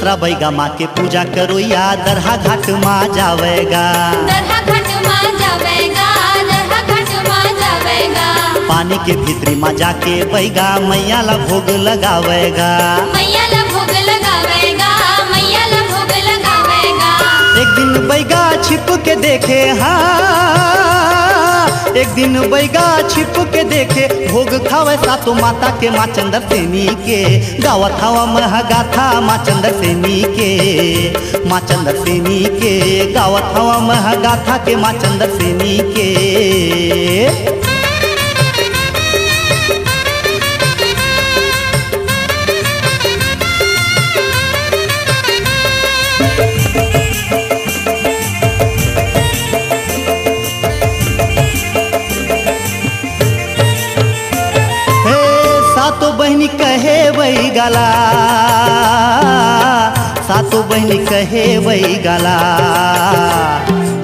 सुभद्रा बैगा माँ के पूजा करो या दरहा घाट माँ जावेगा। दरहा घाट माँ जावेगा, दरहा घाट माँ जावेगा। पानी के भीतरी माँ जाके बैगा मैया ला भोग लगावेगा। मैया ला भोग लगावेगा, मैया ला भोग लगावेगा। एक दिन बैगा छिप के देखे, हाँ एक दिन बैगा छिप के देखे भोग खावे सातो माता के माँ चंदर सेनी के। गावत हवा महगा था माँ चंदर सेनी के, माँ चंदर सेनी के। गावत हवा महगा था के माँ चंदर सेनी के। सातो बहनी कहे वही गाला, सातो बहनी कहे वही गाला।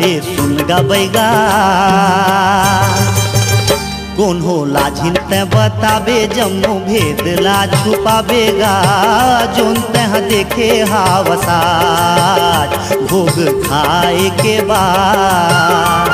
ए सुन गा बैगा कौन हो लाझिन ते बताबे जम्मो भेद ला छुपाबेगा। जोन तह देखे हावसाज भोग खाए के बाद।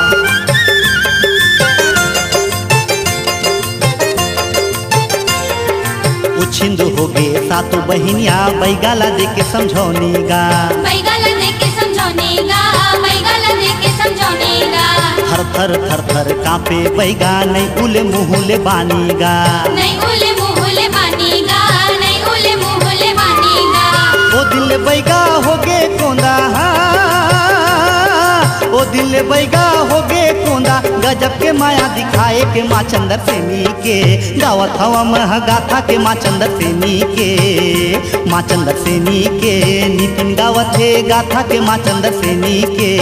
उछिंद हो गए सातो बहनिया बैगाला दे के समझौनी गा। बैगाला दे के समझौनी गा, बैगाला दे के समझौनी गा। थर थर थर थर कांपे बैगा नहीं उले मुहले बानी गा। नहीं उले मुहले बानी गा, नहीं उले मुहले बानी गा। ओ दिल बैगा हो गे कोंदा, ओ दिल बैगा हो गे कोंदा। गजब के माया दिखाए के माँ चंदर सेनी के। गावत हवा महगा था के माँ चंदर सेनी के, माँ चंदर सेनी के। नितिन गावत है गाथा के माँ चंदर सेनी के।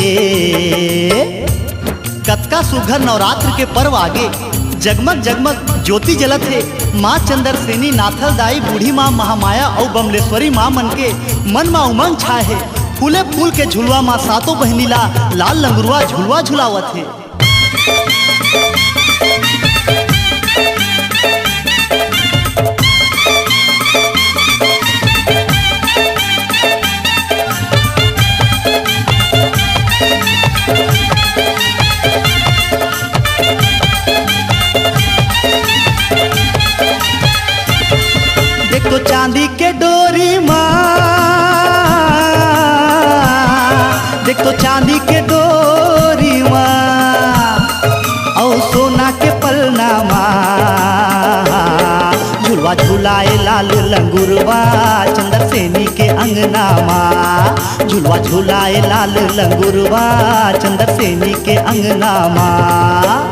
कतका सुघर नवरात्र के पर्व आगे जगमग जगमग ज्योति जलत है। माँ चंदर सेनी नाथल दाई बूढ़ी माँ महामाया और बमलेश्वरी माँ मन के मन में उमंग छाए है। फूले फूल के झुलवा माँ सातों बहनीला लाल लंगुरवा झुलवा झुलावत है। देखो चांदी के डोरी माँ, देखो चांदी के डोरी माँ और सोना के पलना माँ। झुलवा झुलाए लाल लंगुरवा चंदर सेनी के अंगना माँ। झुलवा झुलाए लाल लंगुरवा चंदर सेनी के अंगना माँ।